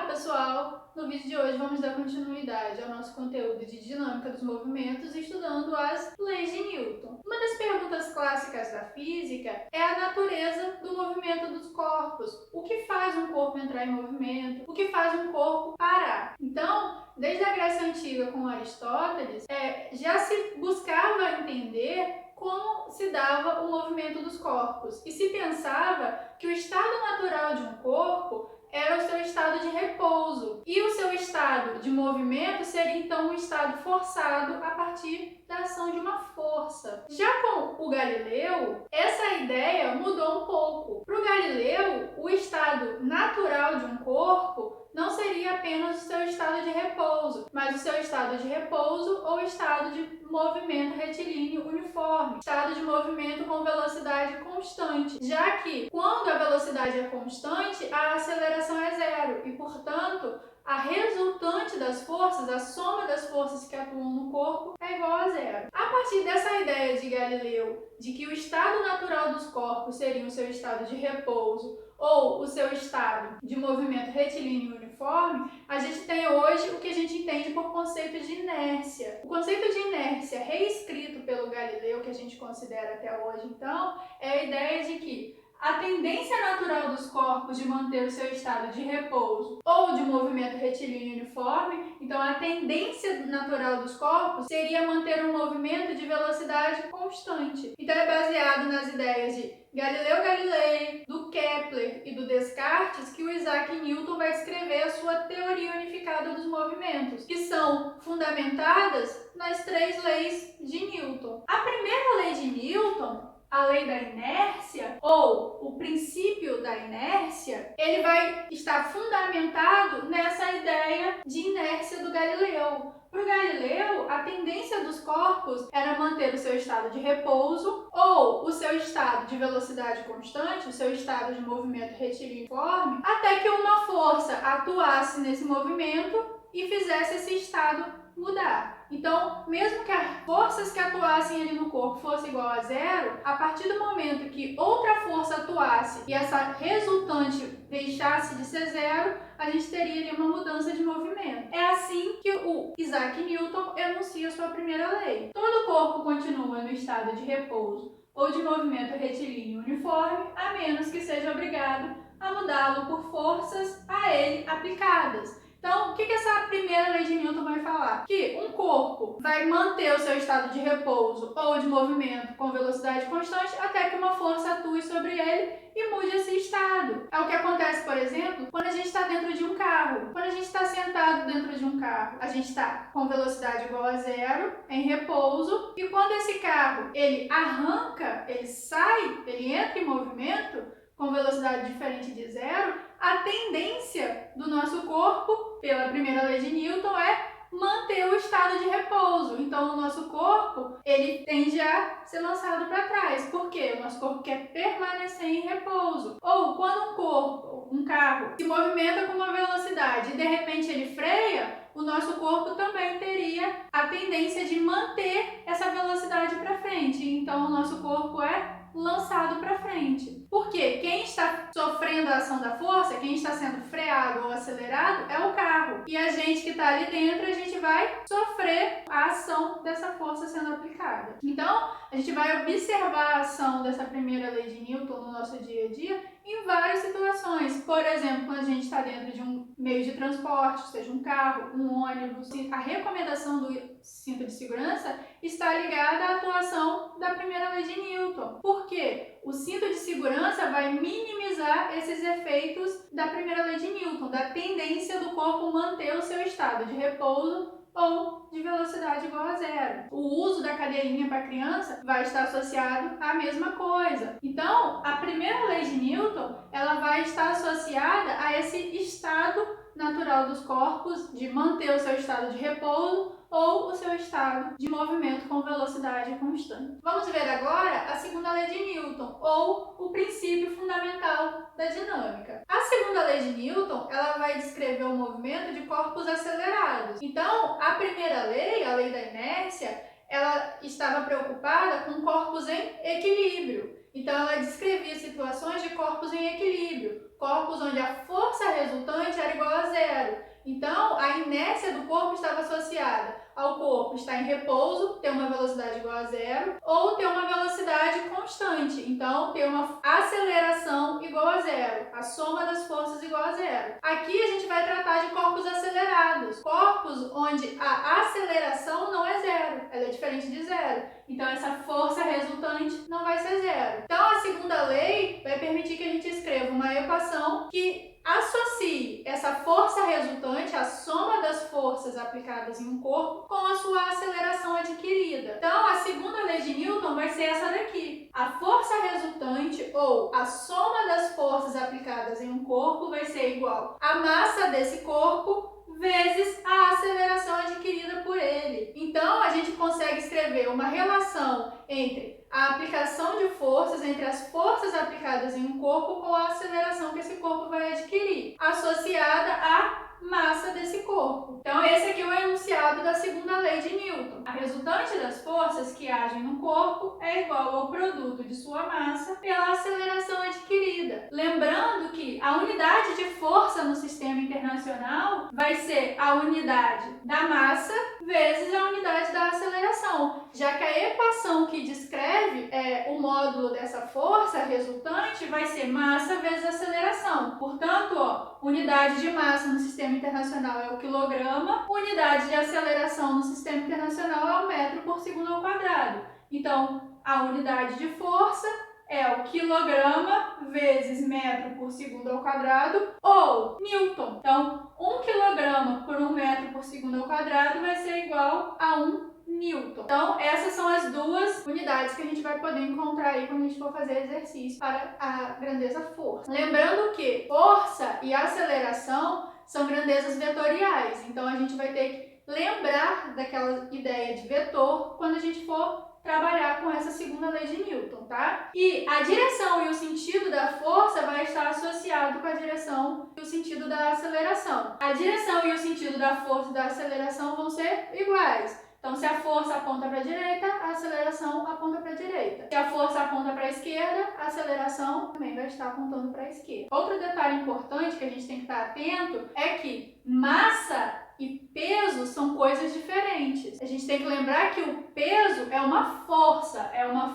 pessoal! No vídeo de hoje vamos dar continuidade ao nosso conteúdo de dinâmica dos movimentos estudando as leis de Newton. Uma das perguntas clássicas da física é a natureza do movimento dos corpos. O que faz um corpo entrar em movimento? O que faz um corpo parar? Então, desde a Grécia Antiga com Aristóteles, já se buscava entender como se dava o movimento dos corpos. E se pensava que o estado natural de um corpo era o seu estado de repouso. E o seu estado de movimento seria então um estado forçado a partir da ação de uma força. Já com o Galileu, essa ideia mudou um pouco. Para o Galileu, o estado natural de um corpo não seria apenas o seu estado de repouso, mas o seu estado de repouso ou estado de movimento retilíneo uniforme, estado de movimento com velocidade constante, já que quando a velocidade é constante, a aceleração é zero e, portanto, a resultante das forças, a soma das forças que atuam no corpo, é igual a zero. A partir dessa ideia de Galileu de que o estado natural dos corpos seria o seu estado de repouso ou o seu estado de movimento retilíneo uniforme, a gente tem hoje o que a gente entende por conceito de inércia. O conceito de inércia, reescrito pelo Galileu, que a gente considera até hoje, então, é a ideia de que a tendência natural dos corpos de manter o seu estado de repouso ou de movimento retilíneo uniforme, então a tendência natural dos corpos seria manter um movimento de velocidade constante. Então é baseado nas ideias de Galileu Galilei, do Kepler e do Descartes que o Isaac Newton vai descrever a sua teoria unificada dos movimentos, que são fundamentadas nas três leis de Newton. A primeira lei de Newton, a lei da inércia, ou o princípio da inércia, ele vai estar fundamentado nessa ideia de inércia do Galileu. Para o Galileu, a tendência dos corpos era manter o seu estado de repouso ou o seu estado de velocidade constante, o seu estado de movimento retilíneo uniforme, até que uma força atuasse nesse movimento e fizesse esse estado mudar. Então, mesmo que as forças que atuassem ali no corpo fossem igual a zero, a partir do momento que outra força atuasse e essa resultante deixasse de ser zero, a gente teria ali uma mudança de movimento. É assim que o Isaac Newton enuncia sua primeira lei. Todo corpo continua no estado de repouso ou de movimento retilíneo uniforme, a menos que seja obrigado a mudá-lo por forças a ele aplicadas. Então, o que essa primeira lei de Newton vai falar? Que um corpo vai manter o seu estado de repouso ou de movimento com velocidade constante até que uma força atue sobre ele e mude esse estado. É o que acontece, por exemplo, quando a gente está dentro de um carro. Quando a gente está sentado dentro de um carro, a gente está com velocidade igual a zero, em repouso, e quando esse carro ele arranca, ele sai, ele entra em movimento, com velocidade diferente de zero, a tendência do nosso corpo, pela primeira lei de Newton, é manter o estado de repouso. Então, o nosso corpo, ele tende a ser lançado para trás. Por quê? O nosso corpo quer permanecer em repouso. Ou quando um carro, se movimenta com uma velocidade e de repente ele freia, o nosso corpo também teria a tendência de manter essa velocidade para frente. Então, o nosso corpo é lançado para frente. Porque quem está sofrendo a ação da força, quem está sendo freado ou acelerado é o carro. E a gente que está ali dentro, a gente vai sofrer a ação dessa força sendo aplicada. Então, a gente vai observar a ação dessa primeira lei de Newton no nosso dia a dia em várias situações. Por exemplo, quando a gente está dentro de um meio de transporte, seja um carro, um ônibus, a recomendação do cinto de segurança está ligada à atuação da primeira lei de Newton. Por quê? O cinto de segurança vai minimizar esses efeitos da primeira lei de Newton, da tendência do corpo manter o seu estado de repouso ou de velocidade igual a zero. O uso da cadeirinha para criança vai estar associado à mesma coisa. Então, a primeira lei de Newton, ela vai estar associada a esse estado natural dos corpos de manter o seu estado de repouso ou o seu estado de movimento com velocidade constante. Vamos ver agora a segunda lei de Newton, ou o princípio fundamental da dinâmica. A segunda lei de Newton, ela vai descrever o movimento de corpos acelerados. Então, a primeira lei, a lei da inércia, ela estava preocupada com corpos em equilíbrio. Então, ela descrevia situações de corpos em equilíbrio. corpos onde a força resultante era igual a zero. Então, a inércia do corpo estava associada ao corpo estar em repouso, ter uma velocidade igual a zero, ou ter uma velocidade constante, então ter uma aceleração igual a zero, a soma das forças igual a zero. Aqui a gente vai tratar de corpos acelerados, corpos onde a aceleração não é zero, ela é diferente de zero. Então essa força resultante não vai ser zero. Então a segunda lei vai permitir que a gente escreva uma equação que associe essa força resultante, a soma das forças aplicadas em um corpo, com a sua aceleração adquirida. Então, a segunda lei de Newton vai ser essa daqui. A força resultante, ou a soma das forças aplicadas em um corpo, vai ser igual à massa desse corpo vezes a aceleração adquirida por ele. Então, a gente consegue escrever uma relação entre a aplicação de forças, entre as forças aplicadas em um corpo com a aceleração que esse corpo vai adquirir, associada à massa desse corpo. Então, esse aqui é o enunciado da segunda lei de Newton. A resultante das forças que agem no corpo é igual ao produto de sua massa pela aceleração adquirida. Lembrando que a unidade de força no sistema internacional vai ser a unidade da massa vezes a unidade da aceleração, já que a equação que descreve o módulo dessa força resultante vai ser massa vezes aceleração. Portanto, unidade de massa no sistema internacional é o quilograma, unidade de aceleração no sistema internacional é o metro por segundo ao quadrado. Então, a unidade de força é o quilograma vezes metro por segundo ao quadrado, ou Newton. Então, 1 quilograma por 1 metro por segundo ao quadrado vai ser igual a 1 Newton. Então, essas são as duas unidades que a gente vai poder encontrar aí quando a gente for fazer exercício para a grandeza força. Lembrando que força e aceleração são grandezas vetoriais, então a gente vai ter que lembrar daquela ideia de vetor quando a gente for trabalhar com essa segunda lei de Newton, tá? E a direção e o sentido da força vai estar associado com a direção e o sentido da aceleração. A direção e o sentido da força e da aceleração vão ser iguais. Então, se a força aponta para a direita, a aceleração aponta para a direita. Se a força aponta para a esquerda, a aceleração também vai estar apontando para a esquerda. Outro detalhe importante que a gente tem que estar atento é que massa e peso são coisas diferentes. A gente tem que lembrar que o peso é uma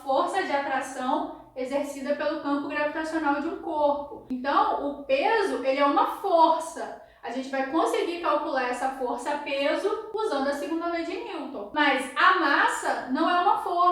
força de atração exercida pelo campo gravitacional de um corpo. Então, o peso, ele é uma força. A gente vai conseguir calcular essa força-peso usando a segunda lei de Newton. Mas a massa não é uma força.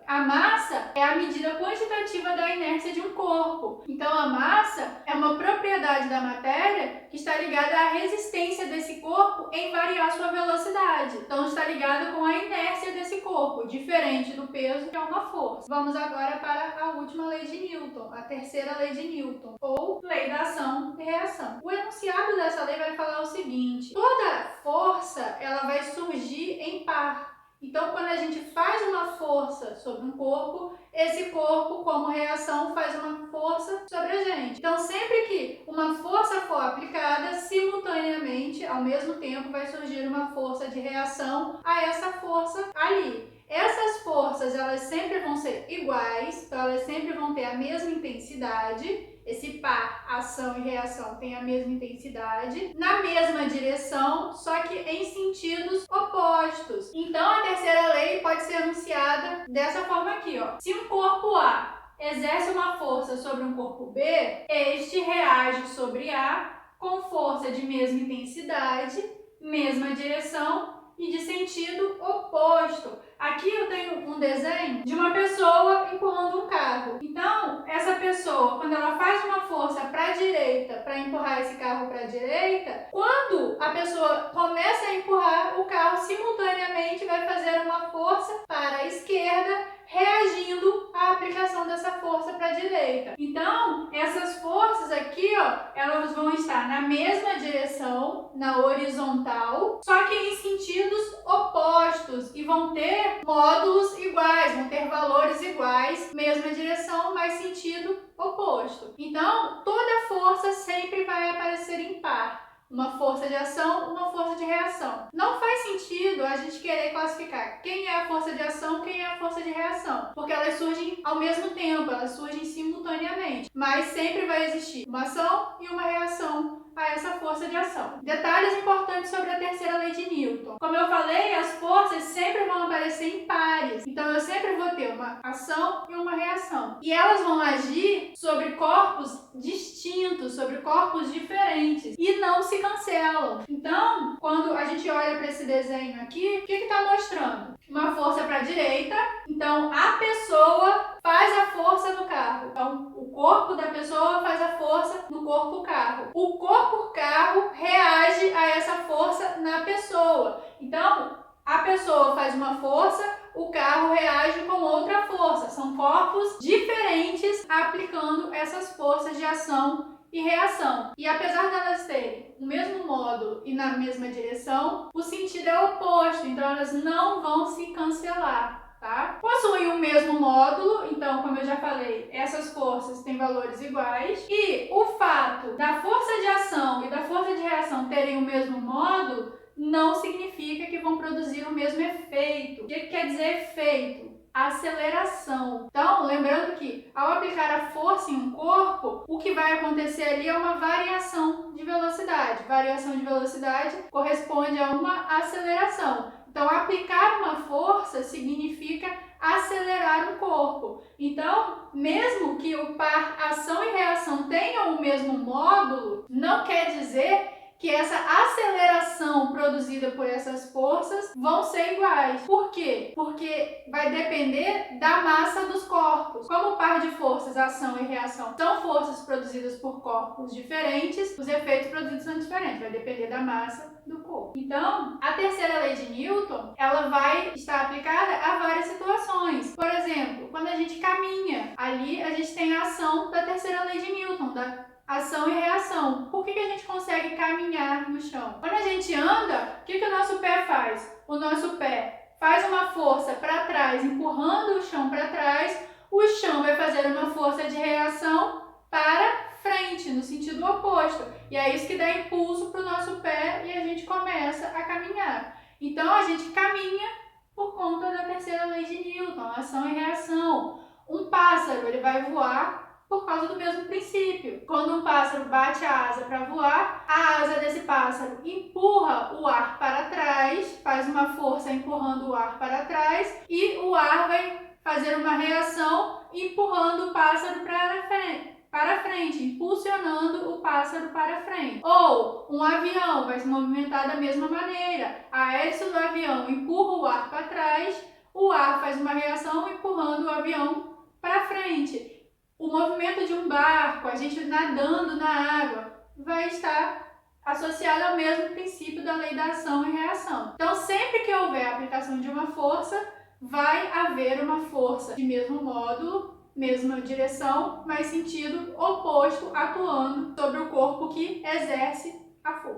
A massa é a medida quantitativa da inércia de um corpo. Então, a massa é uma propriedade da matéria que está ligada à resistência desse corpo em variar sua velocidade. Então, está ligada com a inércia desse corpo, diferente do peso, que é uma força. Vamos agora para a última lei de Newton, a terceira lei de Newton, ou lei da ação e reação. O enunciado dessa lei vai falar o seguinte: toda força ela vai surgir em par. Então, quando a gente faz uma força sobre um corpo, esse corpo, como reação, faz uma força sobre a gente. Então, sempre que uma força for aplicada, simultaneamente, ao mesmo tempo, vai surgir uma força de reação a essa força ali. Essas forças, elas sempre vão ser iguais, então elas sempre vão ter a mesma intensidade. Esse par, ação e reação, tem a mesma intensidade, na mesma direção, só que em sentidos opostos. Então, a terceira lei pode ser enunciada dessa forma aqui, ó. Se um corpo A exerce uma força sobre um corpo B, este reage sobre A com força de mesma intensidade, mesma direção e de sentido oposto. Aqui eu tenho um desenho de uma pessoa empurrando um carro. Então, essa pessoa, quando ela faz uma força para a direita, para empurrar esse carro para a direita, quando a pessoa começa a empurrar, o carro simultaneamente vai fazer uma força para a esquerda, reagindo à aplicação dessa força para a direita. Então, essas forças aqui, ó, elas vão estar na mesma direção, na horizontal, só que em sentidos opostos e vão ter módulos iguais, vão ter valores iguais, mesma direção, mas sentido oposto. Então, toda força sempre vai aparecer em par. Uma força de ação, uma força de reação. Não faz sentido a gente querer classificar quem é a força de ação, quem é a força de reação, porque elas surgem ao mesmo tempo, elas surgem simultaneamente. diferente, mas sempre vai existir uma ação e uma reação a essa força de ação. Detalhes importantes sobre a terceira lei de Newton. Como eu falei, as forças sempre vão aparecer em pares. Então eu sempre vou ter uma ação e uma reação. E elas vão agir sobre corpos distintos, sobre corpos diferentes e não se cancelam. Então, quando a gente olha para esse desenho aqui, o que está mostrando? Uma força para a direita. Então a pessoa faz a força no carro. Então o corpo da pessoa faz a força no corpo-carro. O corpo-carro reage a essa força na pessoa. Então, a pessoa faz uma força, o carro reage com outra força. São corpos diferentes aplicando essas forças de ação e reação. E apesar de elas terem o mesmo módulo e na mesma direção, o sentido é oposto. Então, elas não vão se cancelar. Tá? Possuem o mesmo módulo, então, como eu já falei, essas forças têm valores iguais. E o fato da força de ação e da força de reação terem o mesmo módulo não significa que vão produzir o mesmo efeito. O que quer dizer efeito? Aceleração. Então, lembrando que ao aplicar a força em um corpo, o que vai acontecer ali é uma variação de velocidade. Variação de velocidade corresponde a uma aceleração. Então, aplicar uma força significa acelerar um corpo. Então, mesmo que o par ação e reação tenham o mesmo módulo, não quer dizer que essa aceleração produzida por essas forças vão ser iguais. Por quê? Porque vai depender da massa dos corpos. Como o par de forças, ação e reação, são forças produzidas por corpos diferentes, os efeitos produzidos são diferentes, vai depender da massa do corpo. Então, a terceira lei de Newton, ela vai estar aplicada a várias situações. Por exemplo, quando a gente caminha, ali a gente tem a ação da terceira lei de Newton, da ação e reação. Por que a gente consegue caminhar no chão? Quando a gente anda, o que o nosso pé faz? O nosso pé faz uma força para trás, empurrando o chão para trás. O chão vai fazer uma força de reação para frente, no sentido oposto. E é isso que dá impulso para o nosso pé e a gente começa a caminhar. Então, a gente caminha por conta da terceira lei de Newton, ação e reação. Um pássaro, ele vai voar por causa do mesmo princípio. Quando um pássaro bate a asa para voar, a asa desse pássaro empurra o ar para trás, faz uma força empurrando o ar para trás e o ar vai fazer uma reação empurrando o pássaro para frente, impulsionando o pássaro para frente. Ou um avião vai se movimentar da mesma maneira. A hélice do avião empurra o ar para trás, o ar faz uma reação empurrando o avião para frente. O movimento de um barco, a gente nadando na água, vai estar associado ao mesmo princípio da lei da ação e reação. Então, sempre que houver a aplicação de uma força, vai haver uma força de mesmo módulo, mesma direção, mas sentido oposto, atuando sobre o corpo que exerce a força.